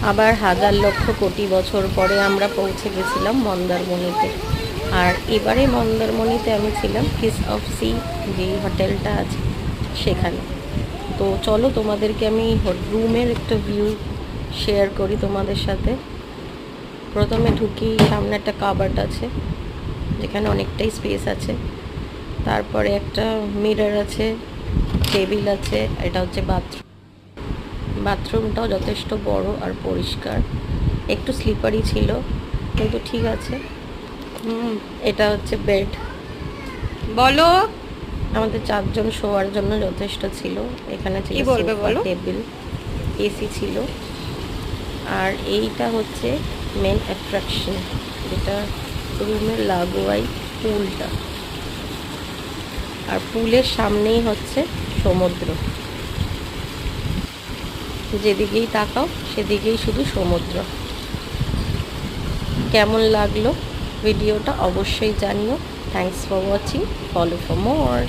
আবার হাজার লক্ষ কোটি বছর পরে আমরা পৌঁছে গেছিলাম মন্দারমণিতে। আর এবারে মন্দারমণিতে আমি ছিলাম কিস অফ সি, যে হোটেলটা আছে সেখানে। তো চলো তোমাদেরকে আমি রুমের একটা ভিউ শেয়ার করি তোমাদের সাথে। প্রথমে ঢুকি, সামনে একটা কাবার্ড আছে যেখানে অনেকটাই স্পেস আছে। তারপরে একটা মিরর আছে, টেবিল আছে, এটা হচ্ছে বাথরুম। বাথরুমটাও যথেষ্ট বড় আর পরিষ্কার, একটু স্লিপারি ছিল কিন্তু ঠিক আছে। এটা হচ্ছে বেড, বলো আমাদের 4 জন শোয়ার জন্য যথেষ্ট ছিল। এখানে ছিল কি বলবে সোফা, বলো। টেবিল, এসি ছিল। আর এইটা হচ্ছে মেন অ্যাট্রাকশন, যেটা রুমের লাগোয়াই পুলটা। আর পুলের সামনেই হচ্ছে সমুদ্র, যেদিকেই তাকাও সেদিকেই শুধু সমুদ্র। কেমন লাগলো ভিডিওটা অবশ্যই জানিও। Thanks for watching, follow for more.